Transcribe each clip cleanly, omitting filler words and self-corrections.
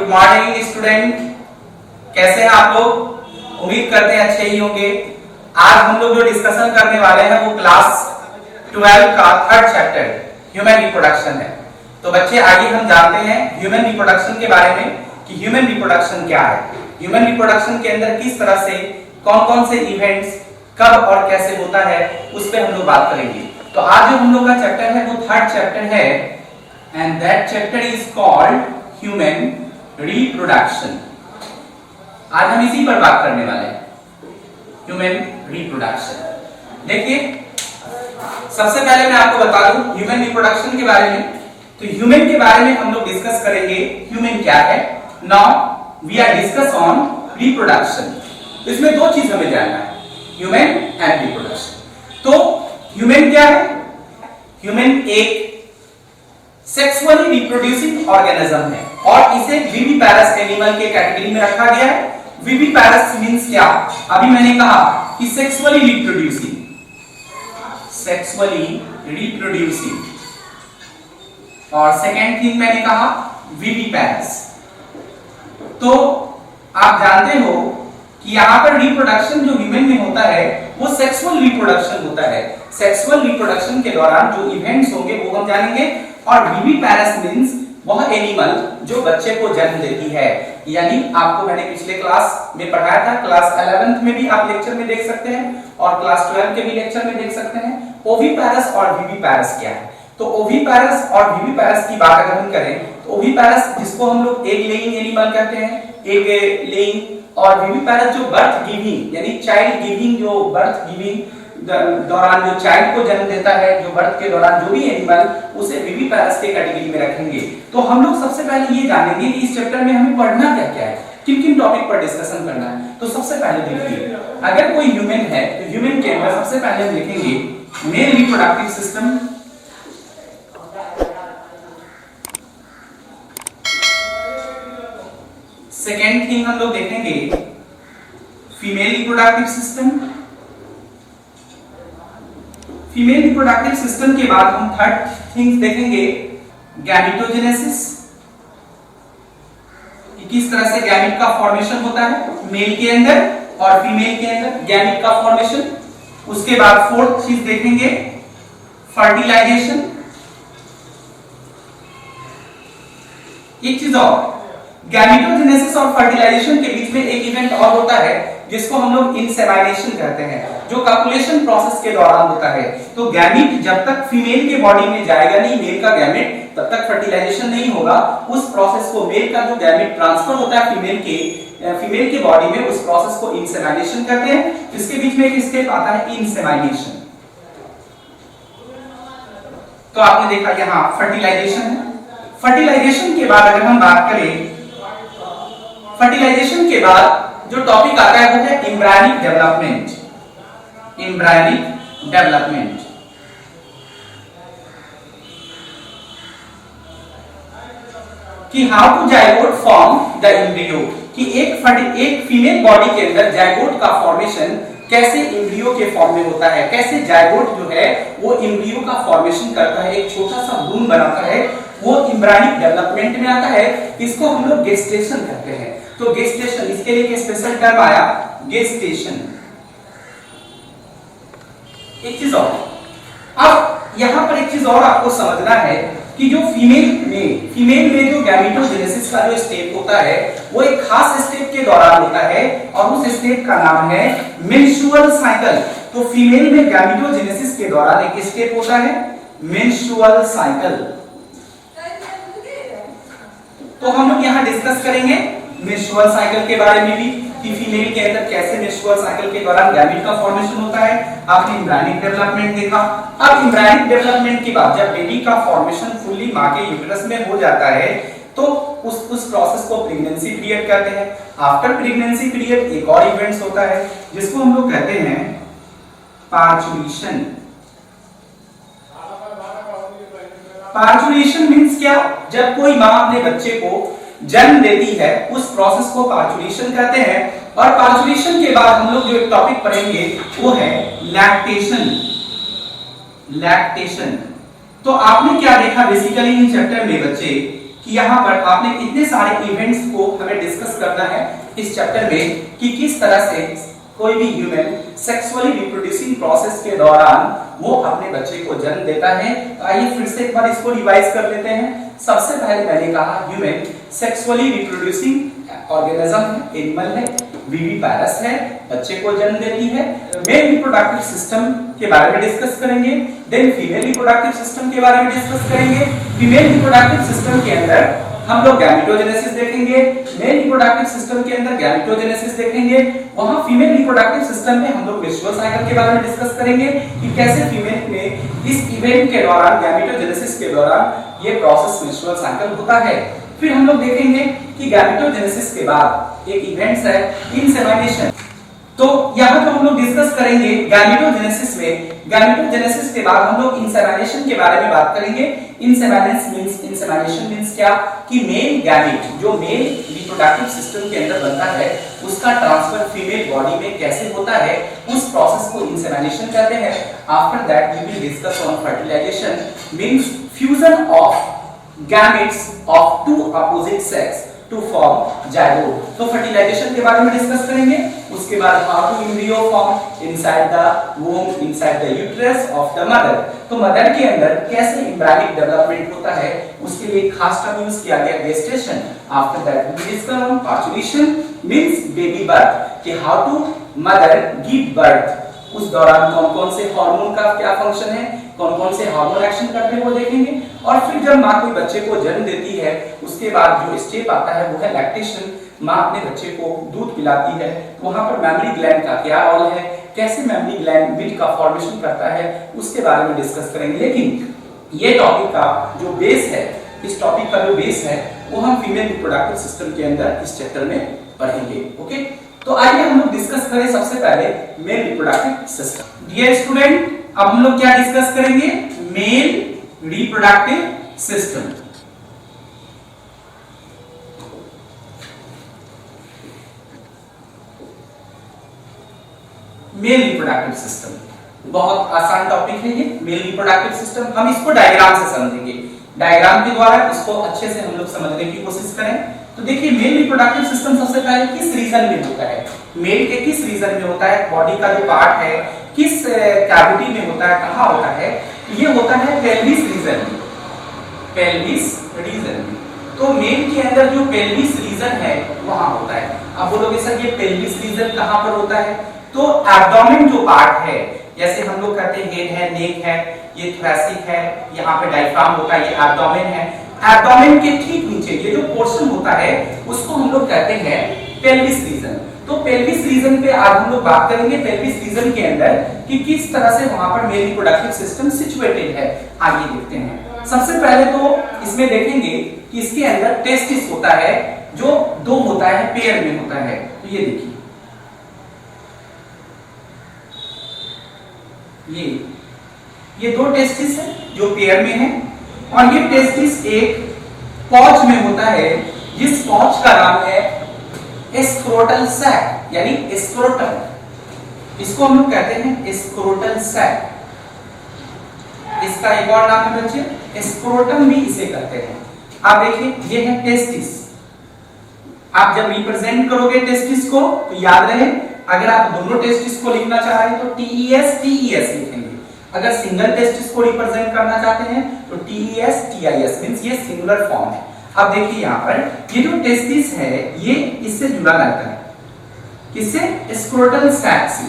Good morning student, कैसे हैं आप लोग? उम्मीद करते हैं अच्छे ही होंगे। आज हम लोग जो डिस्कशन करने वाले हैं वो क्लास 12 का थर्ड चैप्टर ह्यूमन रिप्रोडक्शन है। तो बच्चे आइए हम जानते हैं ह्यूमन रिप्रोडक्शन के बारे में कि ह्यूमन रिप्रोडक्शन क्या है। ह्यूमन रिप्रोडक्शन के अंदर किस तरह से कौन-कौन से इवेंट्स कब और कैसे होता है उस पे हम लोग बात करेंगे। तो आज जो हम लोग का चैप्टर है वो थर्ड चैप्टर है and that chapter is called human reproduction. आज हम इसी पर बात करने वाले हैं, ह्यूमन रिप्रोडक्शन। देखिए सबसे पहले मैं आपको बता दूं ह्यूमन रिप्रोडक्शन के बारे में। तो ह्यूमन के बारे में हम लोग डिस्कस करेंगे ह्यूमन क्या है। Now we are discuss on reproduction. तो इसमें दो चीज हमें जानना है, ह्यूमन एंड रिप्रोडक्शन। तो ह्यूमन क्या है? ह्यूमन एक सेक्सुअली रिप्रोड्यूसिंग ऑर्गेनिज्म है और इसे विविपैरस एनिमल के कैटेगरी में रखा गया है। विविपैरस मींस क्या? अभी मैंने कहा कि सेक्सुअली रिप्रोड्यूसिंग, सेक्सुअली रिप्रोड्यूसिंग, और सेकेंड थिंग मैंने कहा विविपैरस। तो आप जानते हो कि यहाँ पर रिप्रोडक्शन जो ह्यूमन में होता है वो सेक्सुअल रिप्रोडक्शन होता है। सेक्सुअल रिप्रोडक्शन के दौरान जो इवेंट्स होंगे वो हम जानेंगे। और विविपैरस मींस वह एनिमल जो बच्चे को जन्म देती है। यानी आपको मैंने पिछले क्लास में पढ़ाया था, क्लास 11th में भी आप लेक्चर में देख सकते हैं और क्लास 12 के भी लेक्चर में देख सकते हैं। ओविपैरस और विविपैरस क्या है? तो ओविपैरस और विविपैरस की बात अगर हम करें तो ओविपैरस जिसको हम लोग एग लेइंग एनिमल कहते हैं, एग लेइंग, और विविपैरस जो बर्थ गिविंग यानी चाइल्ड गिविंग, जो बर्थ गिविंग दौरान जो चाइल्ड को जन्म देता है, जो बर्थ के दौरान जो भी एनिमल, उसे विविपैरस के कैटेगरी में रखेंगे। तो हम लोग सबसे पहले ये जानेंगे कि इस चैप्टर में हमें पढ़ना क्या क्या है, किन किन टॉपिक पर डिस्कशन करना है। तो सबसे पहले देखिए अगर कोई ह्यूमन है तो ह्यूमन के अंदर सबसे पहले हम देखेंगे mail reproductive system, second thing हम लोग देखेंगे female reproductive system. Female reproductive system के बाद हम थर्ड थिंग्स देखेंगे गैमेटोजेनेसिस, किस तरह से गैमेट का फॉर्मेशन होता है मेल के अंदर और फीमेल के अंदर, गैमेट का फॉर्मेशन। उसके बाद फोर्थ चीज देखेंगे फर्टिलाइजेशन। एक चीज और, गैमेटोजेनेसिस और फर्टिलाइजेशन के बीच में एक इवेंट और होता है जिसको हम लोग इंसेमाइनेशन कहते हैं, जो कॉपुलेशन प्रोसेस के दौरान होता है। तो गैमेट जब तक फीमेल के बॉडी में जाएगा नहीं, मेल का गैमेट, तब तक फर्टिलाइजेशन नहीं होगा। उस प्रोसेस को, मेल का जो गैमेट ट्रांसफर होता है फीमेल के बॉडी में, उस प्रोसेस को इंसेमाइनेशन कहते हैं। इसके बीच में एक स्टेप आता है इंसेमाइनेशन। तो आपने देखा यहां फर्टिलाइजेशन है। फर्टिलाइजेशन के बाद अगर हम बात करें, फर्टिलाइजेशन के बाद जो टॉपिक आता है वो है एम्ब्रायनिक डेवलपमेंट। एम्ब्रायनिक डेवलपमेंट कि how to zygote form the embryo, कि एक फीमेल बॉडी के अंदर जाइगोट का फॉर्मेशन कैसे एम्ब्रियो के फॉर्म में होता है, कैसे जाइगोट जो है वो एम्ब्रियो का फॉर्मेशन करता है, एक छोटा सा भ्रूण बनाता है, वो एम्ब्रायनिक डेवलपमेंट में आता है। इसको हम लोग गेस्टेशन कहते हैं। तो गेस्टेशन, इसके लिए एक स्पेशल टर्म आया गेस्टेशन। एक चीज और, अब यहां पर एक चीज और आपको समझना है कि जो फीमेल में जो गैमेटोजेनेसिस का जो स्टेप होता है वो एक खास स्टेप के दौरान होता है और उस स्टेप का नाम है मेंस्ट्रुअल साइकिल। तो फीमेल में गैमेटोजेनेसिस के दौरान एक स्टेप होता है मेंस्ट्रुअल साइकिल। तो हम लोग यहां डिस्कस करेंगे मेंस्ट्रुअल साइकिल के बारे में भी कि फीमेल के अंदर कैसे मेंस्ट्रुअल साइकिल के दौरान गैमेट का फॉर्मेशन होता है। आपने एम्ब्रायनिक डेवलपमेंट देखा। अब एम्ब्रायनिक डेवलपमेंट के बाद जब बेबी का फॉर्मेशन फुल्ली मां के यूट्रस में हो जाता है तो उस प्रोसेस को प्रेगनेंसी पीरियड कहते हैं। आफ्टर प्रेगनेंसी पीरियड एक और इवेंट्स होता है जिसको हम लोग कहते हैं पार्चुरेशन। पार्चुरेशन मींस क्या? जब कोई मां अपने बच्चे को जन्म देती है उस प्रोसेस को पार्चुरेशन कहते हैं। और पार्चुरेशन के बाद हम लोग जो एक टॉपिक पढ़ेंगे वो है लैक्टेशन। लैक्टेशन तो आपने क्या देखा बेसिकली इन चैप्टर में बच्चे कि यहाँ पर आपने इतने सारे इवेंट्स को हमें डिस्कस करना है इस चैप्टर में कि किस तरह से कोई भी ह्यूमन सेक्सुअली रिप्रोड्यूसिंग प्रोसेस के दौरान वो अपने बच्चे को जन्म देता है। तो आइए फिर से एक बार इसको रिवाइज कर लेते हैं। सबसे पहले मैंने कहा ह्यूमन सेक्सुअली रिप्रोड्यूसिंग ऑर्गेनिज्म है, एनिमल है, विविपारस है, बच्चे को जन्म देती है। मेल रिप्रोडक्टिव सिस्टम के बारे में डिस्कस करेंगे, देन फीमेल रिप्रोडक्टिव सिस्टम के बारे में डिस्कस करेंगे। फीमेल रिप्रोडक्टिव सिस्टम के अंदर हम लोग गैमेटोजेनेसिस देखेंगे, मेल रिप्रोडक्टिव सिस्टम के अंदर गैमेटोजेनेसिस देखेंगे। वहां फीमेल रिप्रोडक्टिव सिस्टम में हम लोग मेंस्ट्रुअल साइकिल के बारे में डिस्कस करेंगे कि कैसे फीमेल में इस इवेंट के दौरान, गैमेटोजेनेसिस के दौरान ये प्रोसेस मेंस्ट्रुअल साइकिल होता है। फिर हम लोग देखेंगे कि गैमेटोजेनेसिस के बाद एक इवेंट्स है इंसेमिनेशन। तो यहाँ तो हम लोग डिस्कस करेंगे गैमेटोजेनेसिस में। गैमेटोजेनेसिस के बाद हम लोग इंसेमिनेशन के बारे में बात करेंगे। इंसेमिनेशन मींस क्या कि मेल गैमेट जो मेल रिप्रोडक्टिव सिस्टम के अंदर बनता है उसका ट्रांसफर फीमेल बॉडी में कैसे होता है, उस प्रोसेस को इंसेमिनेशन कहते हैं। After that we will discuss on fertilisation means fusion of gametes of two opposite sex to form zygote। तो फर्टिलाइजेशन के बारे में डिस्कस करेंगे। उसके बाद how to embryo form inside the womb, inside the uterus of the mother। तो mother के अंदर कैसे एम्ब्रायनिक डेवलपमेंट होता है उसके लिए खास टर्म यूज किया गया gestation. After that we discuss on parturition means baby birth कि how to mother give birth। उस दौरान कौन कौन से हार्मोन का क्या फंक्शन है, कौन कौन से हार्मोन एक्शन करते हैं वो देखेंगे। और फिर जब माँ कोई बच्चे को जन्म देती है उसके बाद जो स्टेप आता है वो है लैक्टेशन। माँ अपने बच्चे को दूध पिलाती है, वहां पर मैमरी ग्लैंड का क्या रोल है, कैसे मैमरी ग्लैंड मिल्क का फॉर्मेशन करता है उसके बारे में डिस्कस करेंगे। लेकिन ये टॉपिक का जो बेस है, इस टॉपिक का जो बेस है वो हम फीमेल रिप्रोडक्टिव सिस्टम के अंदर इस चैप्टर में पढ़ेंगे। ओके, तो आइए हम लोग डिस्कस करें सबसे पहले male reproductive system. Dear student, अब हम लोग क्या डिस्कस करेंगे? Male reproductive system. Male reproductive system बहुत आसान टॉपिक है ये मेल रिप्रोडक्टिव सिस्टम। हम इसको डायग्राम से समझेंगे, डायग्राम के द्वारा इसको अच्छे से हम लोग समझने की कोशिश करें। तो देखिए मेल रिप्रोडक्टिव सिस्टम सबसे पहले किस रीजन में होता है, मेल के किस रीजन में होता है, बॉडी का जो पार्ट है किस कैविटी में होता है, कहां होता है? ये होता है पेल्विस रीजन में, पेल्विस रीजन में। तो मेल के अंदर जो पेल्विस रीजन है वहां होता है। अब बोलोगे सर ये पेल्विस रीजन कहां पर होता है? तो एब्डोमेन जो पार्ट है, जैसे हम लोग कहते हैं हेड है, नेक है, ये थोरैसिक है, यहाँ पे डायफ्राम होता है, ये एब्डोमेन है। एब्डोमेन के ठीक नीचे ये जो पोर्शन होता है उसको हम लोग कहते हैं पेल्विस रीजन। तो पेल्विस रीजन पे आज हम लोग बात करेंगे, पेल्विस रीजन के अंदर कि किस तरह से वहां पर मेल रिप्रोडक्टिव सिस्टम सिचुएटेड है। आइए देखते हैं। सबसे पहले तो इसमें देखेंगे कि इसके अंदर टेस्टिस होता है जो दो होता है, पेयर में होता है। तो ये देखिए ये दो टेस्टिस है जो पेयर में है, और ये टेस्टिस एक पॉच में होता है जिस पॉच का नाम है स्क्रोटल सैक यानी स्क्रोटम। इसको हम लोग कहते हैं स्क्रोटल सैक। इसका एक और नाम है बच्चे स्क्रोटम भी इसे कहते हैं। आप देखिए ये है टेस्टिस। आप जब रिप्रेजेंट करोगे टेस्टिस को तो याद रहे, अगर आप दोनों टेस्टिस को लिखना चाह रहे हैं तो टीईएस लिखेंगे। अगर सिंगल टेस्टिस को रिप्रेजेंट करना चाहते हैं तो टीईएस टीआईएस मींस ये सिंगुलर फॉर्म है। अब देखिए यहाँ पर ये जो टेस्टिस है ये इससे जुड़ा रहता है, किससे? स्क्रोटल सैक से।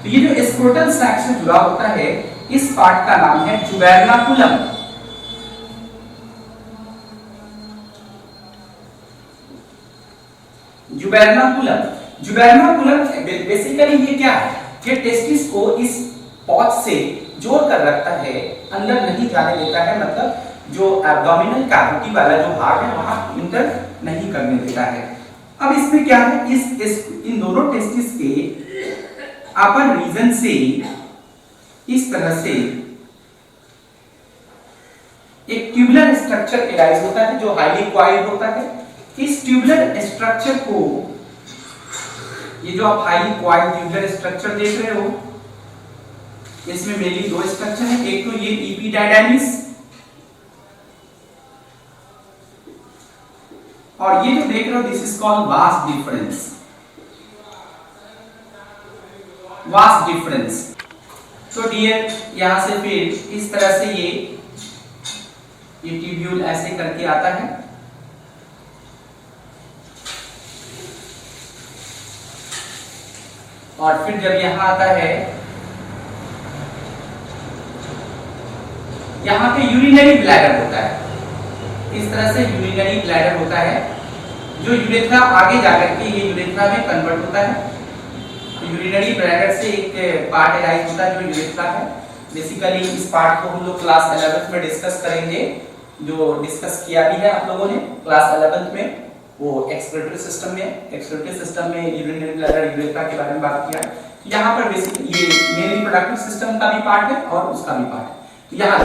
तो ये जो स्क्रोटल सैक से जुड़ा होता है इस पार्ट का नाम है जुबेर्नाकुलम। जुबेर्नाकुलम बेसिकली ये क्या है? ये टेस्टिस को इस पॉच से जोड़ कर रखता है, अंदर नहीं जाने देता है, मतलब जो एब्डोमिनल कैविटी वाला जो भाग है वहां इंटर नहीं करने देता है। अब इसमें क्या है, इन दोनों टेस्टिस के अपर रीजन से इस तरह से एक ट्यूबुलर स्ट्रक्चर एराइज होता है जो हाईली कॉइल्ड होता है। इस ट्यूबुलर स्ट्रक्चर को, ये जो आप हाईली कॉइल्ड ट्यूबुलर स्ट्रक्चर देख रहे हो, इसमें मेनली दो स्ट्रक्चर है। एक तो ये एपिडाइडाइमिस और ये जो देख रहे हो this is called vast difference, vast difference. तो डियर यहां से फिर इस तरह से ये ट्यूब्यूल ऐसे करके आता है, और फिर जब यहां आता है यहां पे यूरिनरी ब्लैडर होता है, इस तरह से यूरिनरी ब्लैडर होता है जो यूरेथ्रा आगे जाकर के ये यूरेथ्रा में कन्वर्ट होता है। तो यूरिनरी ब्लैडर से एक पार्ट अराइज होता है जो यूरेथ्रा है। बेसिकली इस पार्ट को हम लोग क्लास 11th में डिस्कस करेंगे, जो डिस्कस किया भी है आप लोगों ने क्लास 11th में, वो एक्सक्रीटरी सिस्टम में, एक्सक्रीटरी सिस्टम में यूरिनरी ब्लैडर यूरेथ्रा के बारे में बात किया है। यहाँ पर बेसिकली ये मेल रिप्रोडक्टिव सिस्टम का भी पार्ट है और उसका भी पार्ट है। तो यहाँ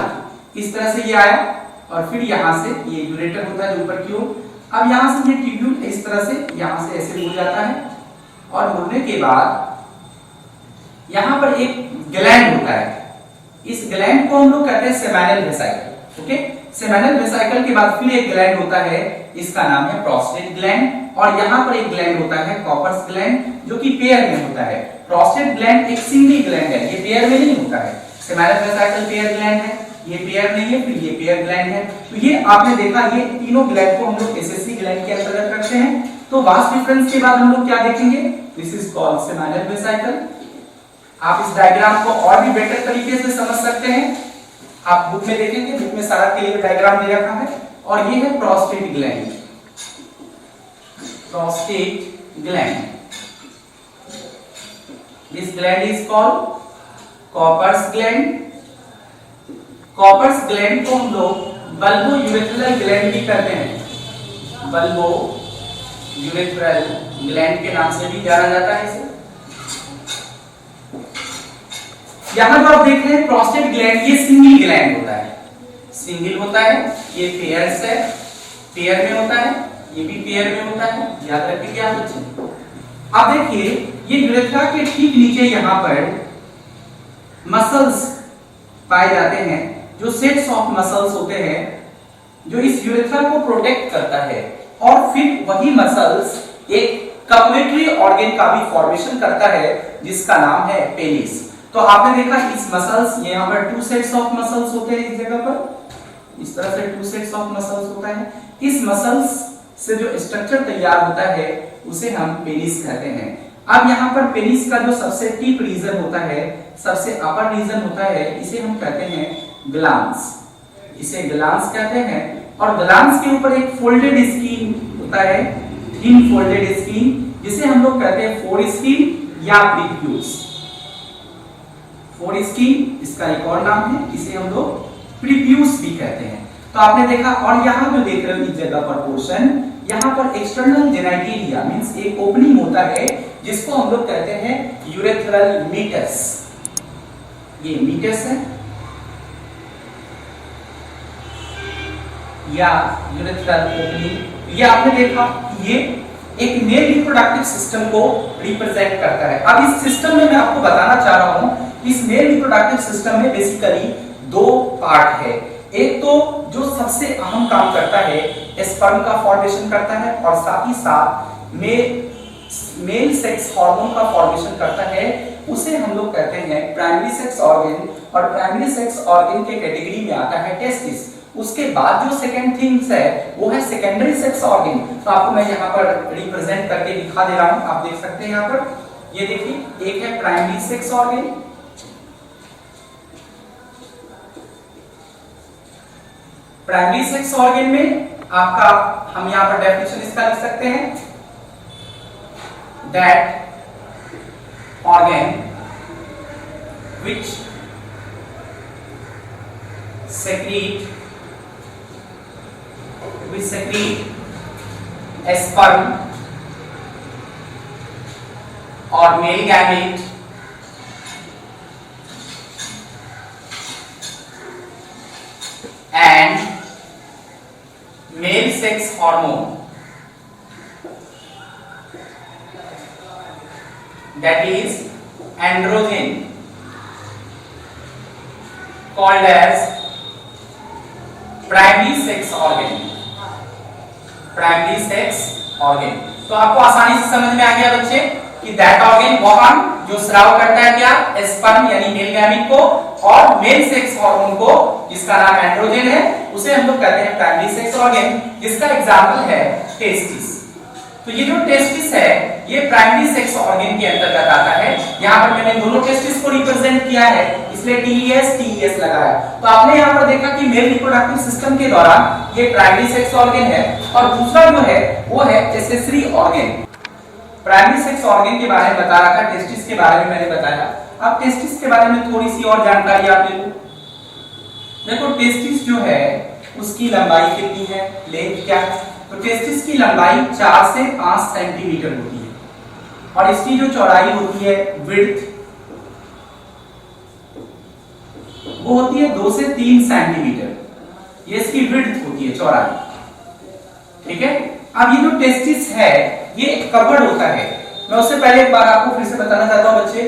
इस तरह से ये आया और फिर यहाँ से ये यूरेटर होता है जो ऊपर की ओर। अब यहाँ से ये ट्यूब्यूल इस तरह से यहाँ से ऐसे मुड़ जाता है, और मुड़ने के बाद यहाँ पर एक ग्लैंड होता है। इस ग्लैंड को हम लोग कहते हैं seminal vesicle. Okay, seminal vesicle के बाद फिर एक ग्लैंड होता है, इसका नाम है प्रोस्टेट ग्लैंड, और यहाँ पर एक ग्लैंड होता है कॉपर्स ग्लैंड जो कि पेयर में होता है। प्रोस्टेट ग्लैंड एक सिंगल ग्लैंड है, ये पेयर में नहीं होता है। सेमेनल वेसिकल पेयर ग्लैंड है, ये पेयर नहीं है, फिर ये पेयर ग्लैंड है। तो ये आपने देखा, ये तीनों ग्लैंड को हम लोग एसएससी ग्लैंड के अंतर्गत रखते हैं। तो वास्ट डिफरेंस के बाद हम लोग क्या देखेंगे, this is called seminal vesicle. आप इस डायग्राम को और भी बेटर तरीके से समझ सकते हैं, आप बुक में देखेंगे, बुक में सारा क्लियर डायग्राम दे रखा है। और ये है prostate gland, prostate gland. This gland is called Cowper's gland. Cowper's gland को हम लोग बल्बो यूरेथ्रल ग्लैंड भी कहते हैं, बल्बो यूरेथ्रल ग्लैंड के नाम से भी जाना जाता है इसे। यहां जो आप देख रहे हैं प्रोस्टेट ग्लैंड, ये सिंगल ग्लैंड होता है, सिंगल होता है। ये पेयर्स है, पेयर में होता है, ये भी पेयर में होता है, याद रखिए आप बच्चे। अब देखिए ये यूरेथ्रा के ठीक नीचे यहाँ पर मसल्स पाए जाते हैं, जो सेट्स ऑफ मसल्स होते हैं जो इस यूरेथ्रा को प्रोटेक्ट करता है, और फिर वही मसल्स एक कपलेटरी ऑर्गन का भी फॉर्मेशन करता है जिसका नाम है पेनिस। तो आपने देखा इस मसल्स, यहाँ पर 2 सेट्स ऑफ मसल्स होते हैं इस जगह पर, इस तरह से 2 सेट्स ऑफ मसल्स होता है। इस मसल्स से जो स्ट्रक्चर तैयार होता है उसे हम पेनिस कहते हैं। अब यहाँ पर पेनिस का जो सबसे टिप रीजन होता है, सबसे अपर रीजन होता है, इसे हम कहते हैं ग्लांस, इसे ग्लांस कहते हैं। और ग्लांस के ऊपर एक फोल्डेड स्किन होता है, थिन फोल्डेड स्किन, जिसे हम लोग कहते हैं फोर स्किन या प्रीप्यूस। फोर स्किन इसका एक और नाम है, इसे हम लोग प्रीप्यूस भी कहते हैं। तो आपने देखा, और यहाँ जो देख रहे हो इस जगह पर पोर्शन, यहाँ पर एक्सटर्नल जेनिटलिया मींस एक ओपनिंग होता है जिसको हम लोग कहते हैं यूरेथ्रल मीटस। ये मीटस है या यूरेथ्रल ओपनिंग। ये आपने देखा, ये एक मेल रिप्रोडक्टिव सिस्टम को रिप्रेजेंट करता है। अब इस सिस्टम में मैं आपको बताना चाह रहा हूं, इस मेल रिप्रोडक्टिव सिस्टम में बेसिकली 2 पार्ट है। एक तो जो सबसे अहम काम करता है, स्पर्म का फॉर्मेशन करता है, और साथ ही साथ मेल सेक्स हार्मोन का फॉर्मेशन करता है, उसे हम लोग कहते हैं प्राइमरी सेक्स ऑर्गन। और प्राइमरी सेक्स ऑर्गन के कैटेगरी में आता है टेस्टिस। उसके बाद जो सेकंड थिंग्स है वो है सेकेंडरी सेक्स ऑर्गन। तो आपको मैं यहाँ पर रिप्रेजेंट करके दिखा दे रहा हूँ, आप देख सकते हैं यहाँ पर। ये देखिए, एक है primary sex organ, primary sex organ में आपका, हम यहाँ पर डेफिनेशन इसका लिख सकते हैं, that organ which secrete a sperm or male gamete and male sex hormone, that is androgen, called as primary sex organ. Primary sex organ. तो आपको आसानी से समझ में आ गया बच्चे कि दैट ऑर्गन वह जो स्राव करता है क्या, स्पर्म यानी मेल गैमीट को, और मेल सेक्स हार्मोन को जिसका नाम एंड्रोजन है उसे हम लोग कहते हैं प्राइमरी सेक्स ऑर्गन, जिसका एग्जांपल है टेस्टिस। तो ये जो टेस्टिस है ये प्राइमरी सेक्स ऑर्गन के अंतर्गत आता है। यहाँ पर मैंने दोनों टेस्टिस को रिप्रेजेंट किया है इसलिए टीएस लगाया। तो आपने यहाँ पर देखा कि मेल रिप्रोडक्टिव सिस्टम के दौरान ये प्राइमरी सेक्स ऑर्गन है, और दूसरा जो है वो है accessory organ. Primary sex organ के बारे में बता रहा था, टेस्टिस के बारे में मैंने बताया। अब टेस्टिस के बारे में थोड़ी सी और जानकारी आप ले लो। देखो टेस्टिस जो है उसकी लंबाई कितनी है, लेंथ क्या है। तो टेस्टिस की लंबाई 4 से 5 सेंटीमीटर होती है, और इसकी जो चौड़ाई होती है विड्थ वो होती है 2 से 3 सेंटीमीटर। ये इसकी विड्थ होती है, चौड़ाई। ठीक है। अब ये जो टेस्टिस है ये कवर्ड होता है। मैं उससे पहले एक बार आपको फिर से बताना चाहता हूं बच्चे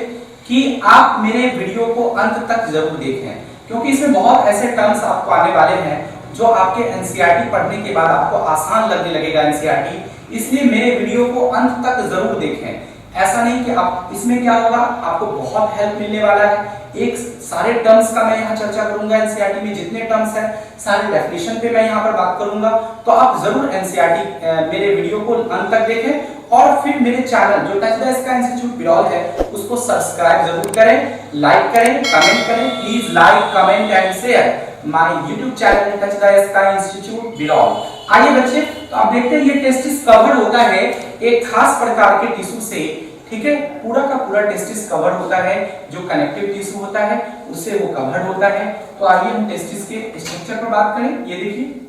कि आप मेरे वीडियो को अंत तक जरूर देखें, क्योंकि इसमें बहुत ऐसे टर्म्स आपको आने वाले हैं जो आपके एनसीईआरटी पढ़ने के बाद आपको आसान लगने लगेगा एनसीईआरटी। इसलिए मेरे वीडियो को अंत तक जरूर देखें। ऐसा नहीं कि आप इसमें क्या होगा, आपको बहुत हेल्प मिलने वाला है। एक सारे टर्म्स का मैं यहाँ चर्चा करूंगा, एनसीईआरटी में जितने टर्म्स हैं सारे डेफिनेशन पे मैं यहाँ पर बात करूंगा। तो आप जरूर एनसीईआरटी मेरे वीडियो को अंत तक देखें, और फिर मेरे चैनल जो touch the sky institute Biraul है उसको सब्सक्राइब जरूर करें, लाइक करें, कमेंट करें। Please like, comment and share my YouTube channel touch the sky institute Biraul. आइए बच्चे, तो आप देखते हैं ये टेस्टिस कवर्ड होता है एक खास प्रकार के टिश्यू से। ठीक है, पूरा का पूरा टेस्टिस कवर्ड होता है, जो कनेक्टिव टिश्यू होता है उससे वो कवर्ड होता है। तो आइए हम टेस्टिस के स्ट्रक्चर पर बात करें। ये देखिए,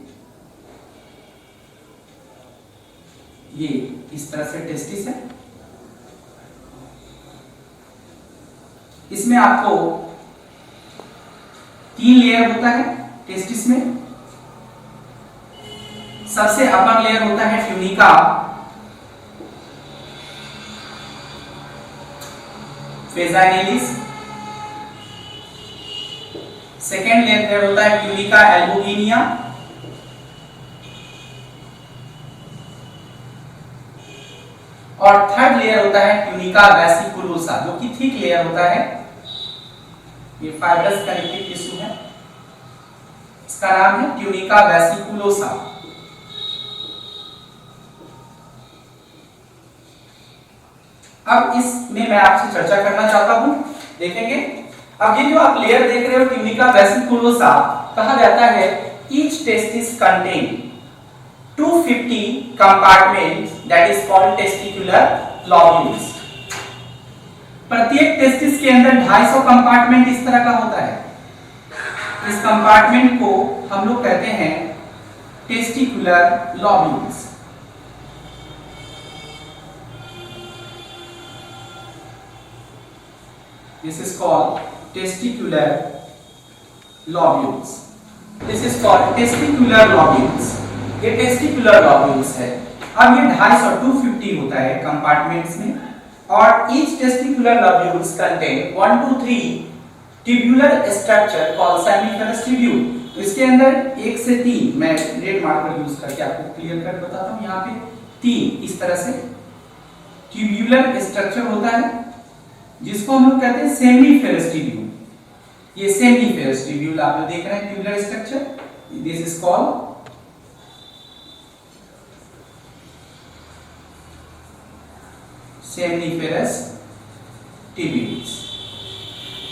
ये इस तरह से टेस्टिस है। इसमें आपको 3 लेयर होता है टेस्टिस में। सबसे अपर लेयर होता है ट्यूनिका, वेजाइनलिस। सेकेंड लेयर होता है ट्यूनिका एल्बुगिनिया, और थर्ड लेयर होता है ट्यूनिका वेसिकुलोसा, जो कि थिक लेयर होता है। ये फाइब्रस कनेक्टिव टिश्यू है, इसका नाम है ट्यूनिका वेसिकुलोसा। अब इसमें मैं आपसे चर्चा करना चाहता हूं, देखेंगे। अब ये जो आप लेयर देख रहे हो ट्यूनिका वेसिकुलोसा, कहा जाता है each testis contain 250 compartments that is called testicular lobules. प्रत्येक टेस्टिस के अंदर 250 कंपार्टमेंट इस तरह का होता है। इस कंपार्टमेंट को हम लोग कहते हैं testicular lobules. This is called testicular lobules. This is called testicular lobules. ये testicular lobules है। अब ये 250 250 होता है कंपार्टमेंट्स में, और each testicular lobules contain 1 to 3 tubular structure called seminiferous tubule। इसके अंदर 1 से 3, मैं रेड मार्कर यूज करके आपको क्लियर कर बताता हूँ। यहाँ पे 3 इस तरह से ट्यूब्यूलर स्ट्रक्चर होता है, जिसको हम लोग कहते हैं सेमीफेरस ट्यूब्यूल। ये सेमीफेरस ट्यूब्यूल आप लोग देख रहे हैं tubular structure, this is called seminiferous tubules.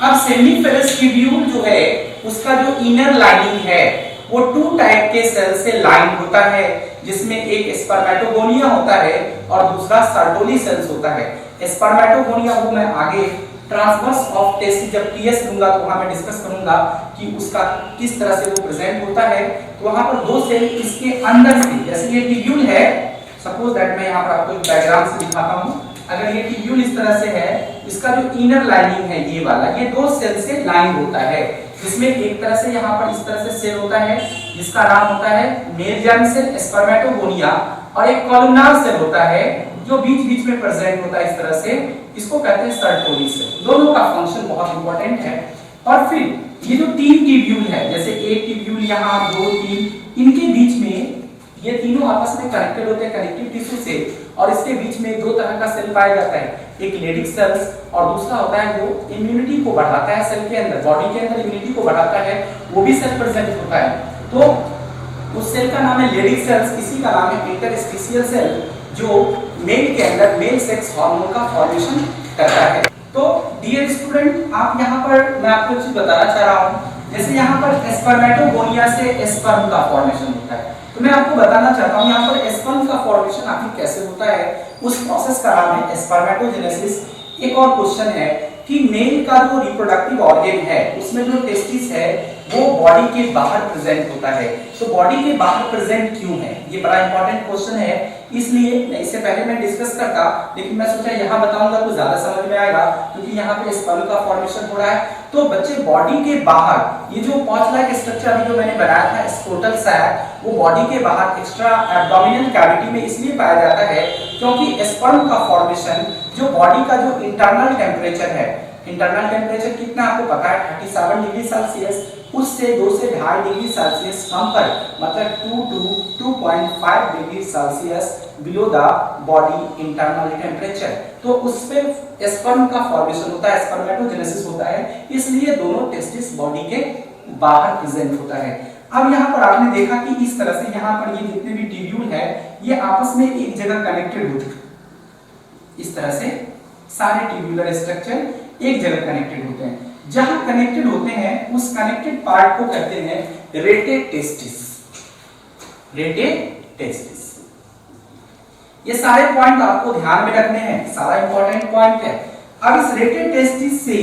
अब सेमीफेरस ट्यूब्यूल जो है उसका जो इनर लाइनिंग है वो 2 टाइप के सेल से लाइन होता है, जिसमें एक स्पर्मेटोगोनिया होता है और दूसरा सर्टोली सेल्स होता है। स्पर्मेटोगोनिया को मैं आगे ट्रांसवर्स ऑफ टेस्टिस जब टीएस लूंगा तो वहां मैं डिस्कस करूंगा कि उसका किस तरह से वो प्रेजेंट होता है। तो वहां पर 2 सेल इसके अंदर से, जैसे ये ट्यूब्यूल है, सपोज दैट मैं यहां पर आपको एक डायग्राम से दिखाता हूं। अगर ये ट्यूब्यूल इस तरह से है, इसका जो इनर लाइनिंग है ये वाला, ये 2 सेल से लाइन होता है, जिसमें एक तरह से यहां पर इस तरह से सेल होता है जिसका नाम होता है मेल जर्म सेल स्पर्मेटोगोनिया, और एक कॉलमनार सेल होता है जो बीच-बीच में प्रेजेंट होता है इस तरह से, इसको कहते हैं सर्टोली सेल। दोनों का फंक्शन बहुत इंपॉर्टेंट है। और फिर ये जो 3 ट्यूब्यूल है, जैसे एक ट्यूब्यूल यहाँ 2 3, इनके बीच में ये तीनों आपस में कनेक्टेड होते हैं कनेक्टिव टिश्यू से, और इसके बीच में दो तरह का सेल पाया जाता है, एक लेडिक सेल्स और दूसरा होता है जो इम्यूनिटी को बढ़ाता है सेल के अंदर, बॉडी के अंदर इम्यूनिटी को बढ़ाता है, वो भी सेल प्रेजेंट होता है। तो उस सेल का नाम है लेडिक सेल्स, इसी का नाम है इंटरस्टिशियल सेल, जो मेल के अंदर मेल सेक्स हार्मोन का फॉर्मेशन करता है। तो डियर स्टूडेंट, आप यहाँ पर मैं आपको एक चीज बताना चाह रहा हूँ, जैसे यहाँ पर स्पर्मेटोगोनिया से स्पर्म का फॉर्मेशन होता है, तो मैं आपको बताना चाहता हूँ यहाँ पर स्पर्म का फॉर्मेशन आखिर कैसे होता है, उस प्रोसेस का नाम है स्पर्मेटोजेनेसिस। एक और क्वेश्चन है कि मेल का जो रिप्रोडक्टिव ऑर्गन है उसमें जो टेस्टिस है वो बॉडी के बाहर प्रेजेंट होता है, तो बॉडी के बाहर प्रेजेंट क्यों है, ये बड़ा इंपॉर्टेंट क्वेश्चन है। इसलिए इससे पहले मैं डिस्कस करता, लेकिन मैं सोचा यहाँ बताऊंगा तो ज्यादा समझ में आएगा, क्योंकि यहाँ पे स्पर्म का फॉर्मेशन हो रहा है। तो बच्चे बॉडी के बाहर ये जो पांच लाख स्ट्रक्चर अभी जो मैंने बनाया था स्क्रोटल सैक, वो बॉडी के बाहर एक्स्ट्रा एब्डोमिनल कैविटी में इसलिए पाया जाता है क्योंकि स्पर्म का फॉर्मेशन जो बॉडी का जो इंटरनल टेम्परेचर है, इंटरनल टेम्परेचर कितना आपको पता है 37 डिग्री सेल्सियस, उससे 2 से 2.5 डिग्री सेल्सियस कम पर, मतलब 2 to 2.5 degree Celsius below the body internal temperature, तो उस पे स्पर्म का फॉर्मेशन होता है, स्पर्मेटोजेनेसिस होता है, इसलिए दोनों टेस्टिस बॉडी के बाहर प्रेजेंट होता है। अब यहाँ पर आपने देखा कि इस तरह से यहाँ पर ये जितने भी ट्यूब्यूल है ये आपस में एक जगह कनेक्टेड होते हैं, इस तरह से सारे ट्यूब्यूलर स्ट्रक्चर एक जगह कनेक्टेड होते हैं। जहां कनेक्टेड होते हैं उस कनेक्टेड पार्ट को कहते हैं रेटे टेस्टिस, रेटे टेस्टिस। ये सारे पॉइंट आपको ध्यान में रखने हैं, सारा इंपॉर्टेंट पॉइंट है। अब इस रेटे टेस्टिस से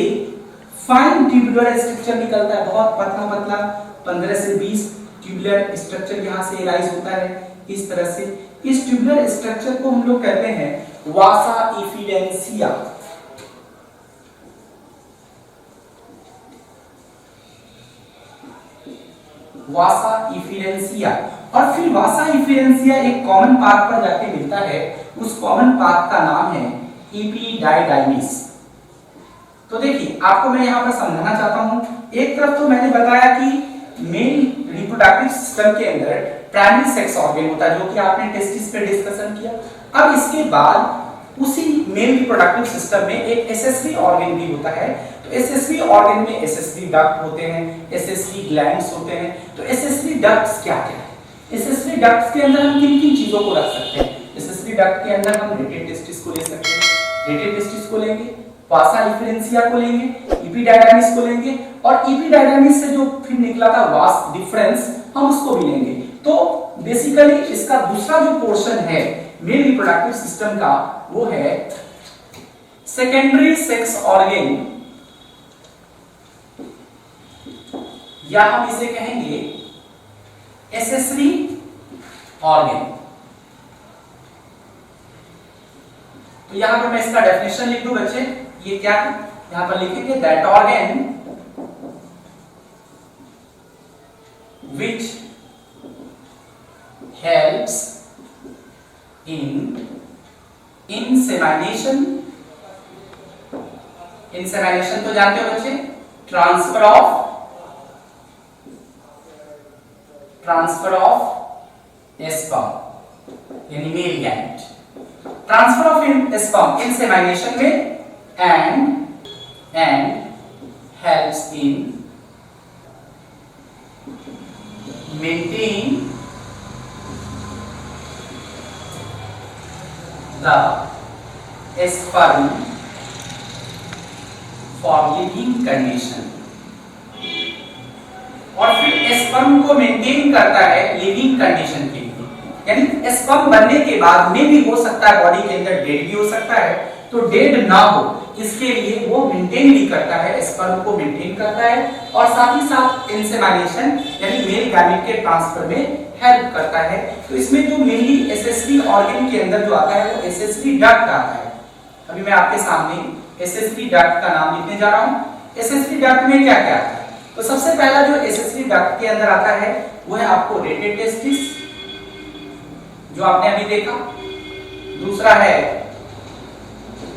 फाइन ट्यूबुलर स्ट्रक्चर निकलता है, बहुत पतला पतला 15 से 20 ट्यूबुलर स्ट्रक्चर यहां से एलाइज होता है इस तरह से। इस ट्यूबुलर स्ट्रक्चर को हम लोग कहते हैं वासा इफिडेंसिया, वासा इफिडेंसिया। और फिर वासा इफिडेंसिया एक कॉमन पाथ पर जाके मिलता है, उस कॉमन पाथ का नाम है एपिडाइडाइमिस। तो देखिए आपको मैं यहां पर समझाना चाहता हूं, एक तरफ तो मैंने बताया कि मेल रिप्रोडक्टिव सिस्टम के अंदर प्राइमरी सेक्स ऑर्गन होता है, जो कि आपने टेस्टिस पे डिस्कशन किया। अब इसके बाद उसी मेल रिप्रोडक्टिव सिस्टम में एक एसेसरी ऑर्गन भी होता है, तो एसेसरी ऑर्गन में एसेसरी डक्ट होते हैं, एसेसरी ग्लैंड्स होते हैं। तो एसेसरी डक्ट्स क्या है, एसेसरी डक्ट्स के अंदर हम किन किन चीजों को रख सकते हैं? एसेसरी डक्ट के अंदर हम रेटे टेस्टिस को ले सकते हैं, रेटे टेस्टिस को लेंगे, वासा इफिडेंसिया को लेंगे, एपिडाइडाइमिस को लेंगे, और एपिडाइडाइमिस से जो फिर निकला था वास डिफरेंस हम उसको भी लेंगे। तो बेसिकली इसका दूसरा जो पोर्शन है मेल रिप्रोडक्टिव सिस्टम का वो है सेकेंडरी सेक्स ऑर्गन, या हम इसे कहेंगे एसेसरी ऑर्गन। तो यहां पर मैं इसका डेफिनेशन लिख दूं बच्चे, ये क्या है यहां पर लिखेंगे that organ which helps in insemination, insemination तो जानते हो बच्चे, ट्रांसफर ऑफ स्पर्म यानी male gamete, transfer of sperm insemination में and helps in maintain the sperm for living condition, और फिर स्पर्म को मेंटेन करता है लिविंग कंडीशन के लिए, यानी स्पर्म बनने के बाद में भी हो सकता है बॉडी के अंदर डेड भी हो सकता है, तो डेड ना हो इसके लिए वो मेंटेन भी करता है, स्पर्म को मेंटेन करता है, और साथ ही साथ इंसेमिनेशन यानी मेल गैमेट के ट्रांसफर में हेल्प करता है। तो इसमें जो मेनली एसेसरी ऑर्गन के अंदर जो आता है वो एसेसरी डक्ट आता है। अभी मैं आपके सामने एसेसरी डक्ट का नाम लिखने जा रहा हूं। एसेसरी डक्ट में क्या क्या आता है? तो सबसे पहला जो एसेसरी डक्ट के अंदर आता है वो है आपको रेटे टेस्टिस, जो आपने अभी देखा। दूसरा है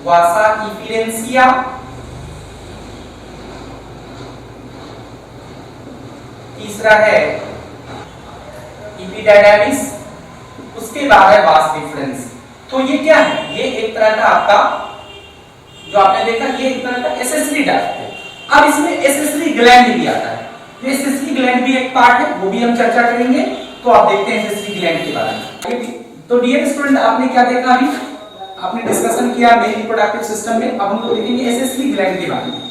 वासा इफिडेंसिया, तीसरा है एपिडाइडाइमिस, उसके बाद है वास डिफरेंस। तो ये क्या है, ये एक तरह का आपका जो आपने देखा ये एक तरह का एसेसरी डक्ट है। अब इसमें एसेसरी ग्लैंड भी आता है, तो एसेसरी ग्लैंड भी एक पार्ट है, वो भी हम चर्चा करेंगे। तो आप देखते हैं एसेसरी ग्लैंड के बारे में। तो डियर स्टूडेंट, आपने क्या देखा, अभी आपने डिस्कशन किया मेल रिप्रोडक्टिव सिस्टम में। अब हम लोग देखेंगे एसेसरी ग्लैंड के बारे में।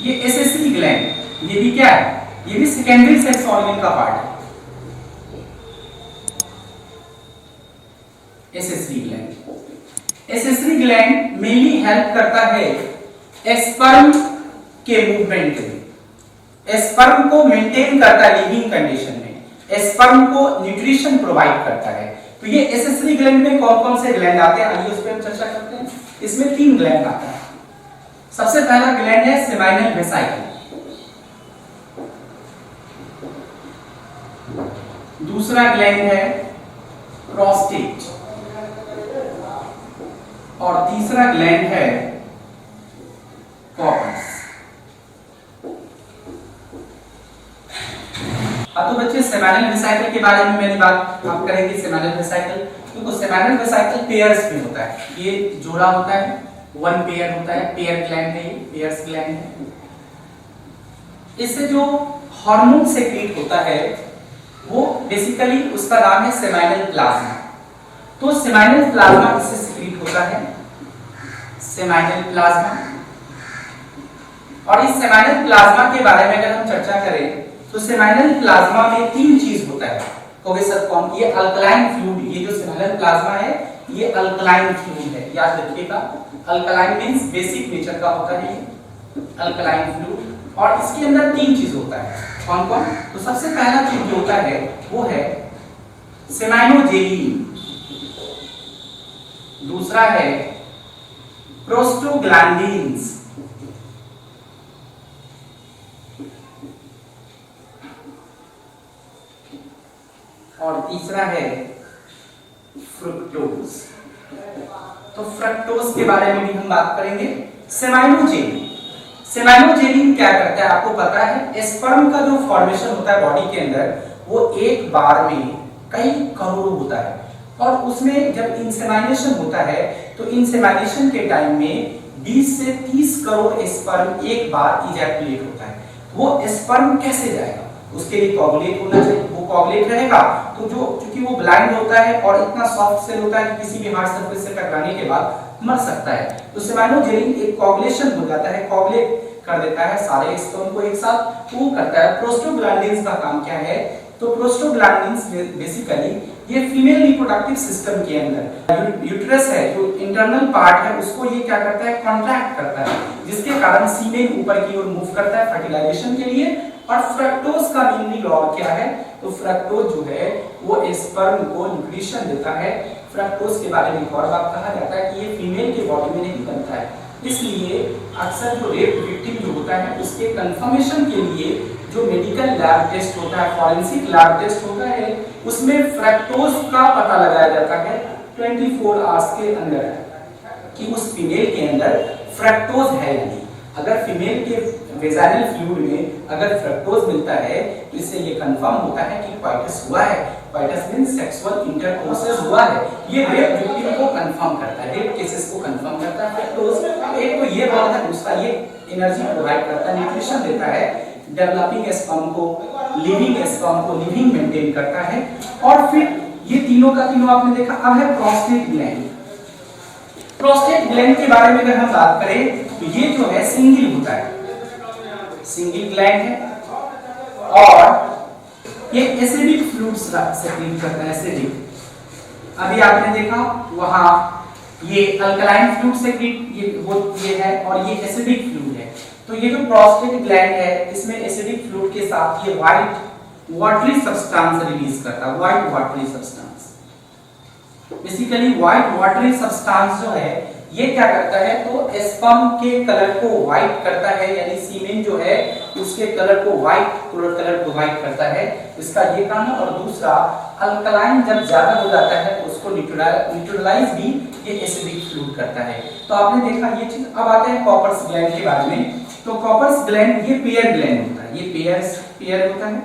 ये एसेसरी ग्लैंड ये भी क्या है, ये भी सेकेंडरी सेक्स ऑर्गन का पार्ट है। Accessory gland, accessory gland mainly help करता है स्पर्म के मूवमेंट के लिए। स्पर्म को मेंटेन करता है लिविंग कंडीशन में, स्पर्म को न्यूट्रिशन प्रोवाइड करता है। तो ये एसेसरी ग्लैंड में कौन कौन से ग्लैंड आते हैं, आइए उस पर हम चर्चा करते हैं। इसमें 3 ग्लैंड आते हैं। सबसे पहला ग्लैंड है सेमाइनल वेसिकल, दूसरा ग्लैंड है प्रोस्टेट, और तीसरा ग्लैंड है कॉर्पस। अब तो बच्चे सेमाइनल वेसिकल के बारे में मेरी बात आप करेंगे। सेमाइनल वेसिकल, क्योंकि सेमाइनल वेसिकल पेयर्स में होता है, ये जोड़ा होता है, 1 पेयर होता है, पेयर ग्लैंड है, ये पेयर्स ग्लैंड है। इससे जो हार्मोन सेक्रेट होता है वो बेसिकली उसका नाम है सेमाइनल प्लाज्मा। तो सेमाइनल प्लाज्मा इससे सेक्रेट होता है, सेमाइनल प्लाज्मा। और इस सेमाइनल प्लाज्मा के बारे में अगर हम चर्चा करें तो सेमाइनल प्लाज्मा में 3 चीज होता है। कहोगे सर कौन, ये अल्कलाइन फ्लूइड, ये जो सेमाइनल प्लाज्मा है ये अल्कलाइन फ्लूइड है, याद रखिएगा। अल्कलाइन मींस बेसिक नेचर का होता है ये अल्कलाइन फ्लूइड। और इसके अंदर 3 चीज होता है, कौन कौन। तो सबसे पहला चीज जो होता है वो है सेमाइनोजेलिन, दूसरा है प्रोस्टोग्लैंडिन्स, और तीसरा है फ्रुक्टोज। तो फ्रक्टोज के बारे में भी हम बात करेंगे। सेमाइनोजेलिन, सेमाइनोजेलिन क्या करता है आपको पता है, स्पर्म का जो फॉर्मेशन होता है बॉडी के अंदर वो एक बार में कई करोड़ होता है। और उसमें जब इंसेमाइनेशन होता है तो इंसेमाइनेशन के टाइम में 20 से 30 करोड़ स्पर्म एक बार इजैकुलेट होता है। वो स्पर्म कैसे जाएगा, उसके लिए कोगुलेट होना चाहिए। वो कोगुलेट रहेगा तो जो चूंकि वो ब्लाइंड होता है और इतना सॉफ्ट सेल होता है कि किसी भी हार्ड सरफेस से टकराने के बाद मर सकता है। तो सेमाइनोजेलिन एक कोगुलेशन हो जाता है, कोगुलेट कर देता है सारे स्पर्म को एक साथ, वो करता है। प्रोस्टोग्लैंडिन्स का काम क्या है, तो प्रोस्टोग्लैंडिन्स बेसिकली ये फीमेल रिप्रोडक्टिव सिस्टम के अंदर यूट्रस है जो इंटरनल पार्ट है उसको ये क्या करता है, कॉन्ट्रैक्ट करता है, जिसके कारण सीमेन ऊपर की ओर मूव करता है फर्टिलाइजेशन के लिए। और फ्रक्टोज का मेनली लॉ क्या है, तो फ्रक्टोज जो है वो स्पर्म को न्यूट्रिशन देता है। फ्रक्टोज के बारे में एक और बात कहा जाता है कि ये फीमेल के बॉडी में नहीं बनता है, इसलिए अक्सर जो रेप विक्टिम जो होता है उसके कंफर्मेशन के लिए जो मेडिकल लैब टेस्ट होता है, फॉरेंसिक लैब टेस्ट होता है, उसमें फ्रक्टोज का पता लगाया जाता है 24 आवर्स के अंदर कि उस फीमेल के अंदर फ्रक्टोज है या नहीं। अगर फीमेल के वेजाइनल फ्लूइड में अगर फ्रक्टोज मिलता है तो इससे ये कंफर्म होता है कि क्वाइटस हुआ है। क्वाइटस मींस सेक्सुअल इंटरकोर्स हुआ है। ये रेप विक्टिम को कंफर्म करता है, रेप केसेस को कंफर्म करता है फ्रक्टोज। एक तो ये बात है, दूसरा ये एनर्जी प्रोवाइड करता है, न्यूट्रिशन देता है डेवलपिंग स्पर्म को, लिविंग स्पर्म को लिविंग मेंटेन करता है। और फिर ये तीनों का तीनों आपने देखा। अब है प्रोस्टेट ग्लैंड। प्रोस्टेट ग्लैंड के बारे में अगर हम बात करें तो ये जो है सिंगल होता है, सिंगल ग्लैंड है और ये एसिडिक फ्लूइड्स सेक्रेट करता है, एसिडिक। अभी आपने देखा वहां ये अल्कलाइन फ्लूइड सेक्रेट ये है और ये एसिडिक फ्लूइड है। तो ये जो प्रोस्टेट ग्लैंड है इसमें एसिडिक फ्लूइड के साथ ये व्हाइट वाटरी सब्सटेंस रिलीज करता है, white watery substance. Basically white watery substance जो है ये क्या करता है, तो स्पर्म के कलर को व्हाइट करता है, यानी सीमेन जो है उसके कलर को व्हाइट कलर प्रोवाइड करता है, इसका ये काम है। और दूसरा अल्कलाइन जब ज्यादा हो जाता है तो उसको न्यूट्रलाइज भी ये एसिडिक फ्लूइड करता है। तो आपने देखा ये चीज। अब आते हैं कॉपर्स ग्लैंड के बारे में। तो कॉपर्स ग्लैंड ये पेयर ग्लैंड होता है, ये पेयर होता है,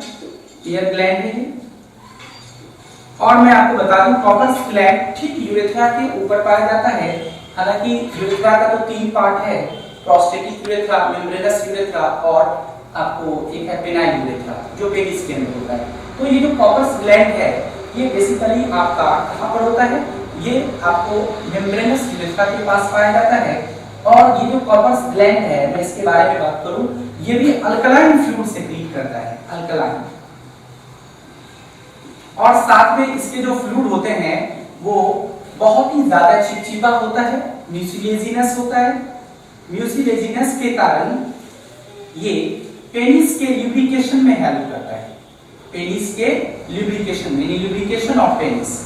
पेयर ग्लैंड है ये। और मैं आपको बता दूं कॉर्पस ग्लैंड ठीक यूरेथ्रा के ऊपर पाया जाता है। हालांकि यूरेथ्रा का तो 3 पार्ट है, प्रोस्टेटिक यूरेथ्रा, मेम्ब्रेनस यूरेथ्रा और आपको एक है पेनाइल यूरेथ्रा जो पेनिस के अंदर होता है। तो ये जो कॉर्पस ग्लैंड है ये बेसिकली आपका कहां पर होता है, ये आपको मेम्ब्रेनस यूरेथ्रा के पास पाया जाता है। और ये जो कॉर्पस ग्लैंड है, मैं इसके बारे में बात करूं, ये भी अल्कलाइन फ्लूइड सेक्रीट करता है, अल्कलाइन। और साथ में इसके जो फ्लूइड होते हैं वो बहुत ही ज्यादा चिपचिपा होता है, म्यूसिलेजिनस होता है। म्यूसिलेजिनस के कारण ये पेनिस के ल्यूब्रिकेशन में हेल्प करता है, पेनिस के ल्यूब्रिकेशन में, lubrication of penis,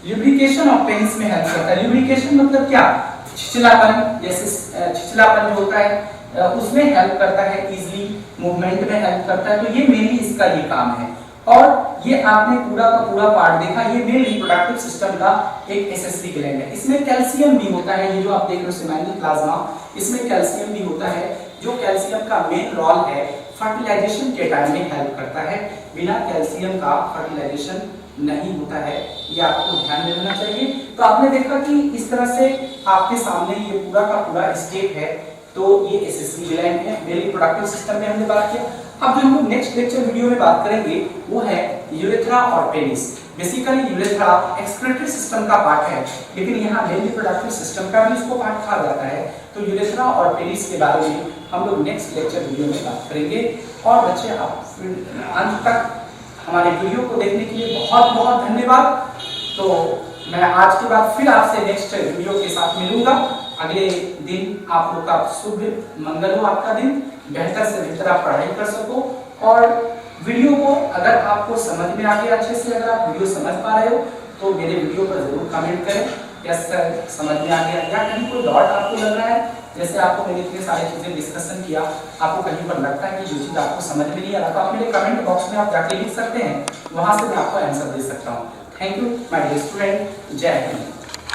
lubrication of penis में हेल्प करता है। ल्यूब्रिकेशन मतलब क्या, छिछलापन, जैसे छिछलापन जो होता है उसमें हेल्प करता है, इजीली मूवमेंट में हेल्प करता है। तो ये मेनली इसका ये काम है। और ये आपने पूरा का पूरा पार्ट देखा, ये मेल रिप्रोडक्टिव सिस्टम का एक एसेसरी ग्लैंड है। इसमें कैल्शियम भी होता है, ये जो आप देख रहे हो सेमाइनल प्लाज्मा, इसमें कैल्शियम भी होता है, जो कैल्शियम का मेन रोल है फर्टिलाइजेशन के टाइम में हेल्प करता है। बिना कैल्शियम का फर्टिलाइजेशन नहीं होता है, ये आपको ध्यान में रखना चाहिए। तो आपने देखा कि इस तरह से आपके सामने ये पूरा का पूरा स्टेप है। तो ये एसेसरी ग्लैंड है, मेल रिप्रोडक्टिव सिस्टम में हमने बात किया। अब जो हम लोग नेक्स्ट लेक्चर वीडियो में बात करेंगे वो है यूरेथ्रा और penis. Basically urethra excretory system का पार्ट है, लेकिन यहाँ मेल रिप्रोडक्टिव सिस्टम का भी इसको पार्ट कहा जाता है। तो यूरेथ्रा और पेनिस के बारे में हम लोग नेक्स्ट लेक्चर वीडियो में बात करेंगे। और बच्चे आप अंत तक हमारे वीडियो को देखने के लिए बहुत बहुत धन्यवाद। तो मैं आज के बाद फिर आपसे नेक्स्ट वीडियो के साथ मिलूंगा। अगले दिन आप लोग का शुभ मंगल हो, आपका दिन बेहतर से बेहतर आप पढ़ाई कर सको। और वीडियो को अगर आपको समझ में आ गया अच्छे से, अगर आप वीडियो समझ पा रहे हो तो मेरे वीडियो पर जरूर कमेंट करें, यस सर समझ में आ गया, या कहीं कोई डॉट आपको लग रहा है, जैसे आपको मैंने इतनी सारी चीजें डिस्कशन किया, आपको कहीं पर लगता है कि जो चीज आपको समझ में नहीं आ रहा, तो आप मेरे कमेंट बॉक्स में आप जाके लिख सकते हैं, वहां से मैं आपको आंसर दे सकता हूँ। Thank you my dear student, Jai Hind.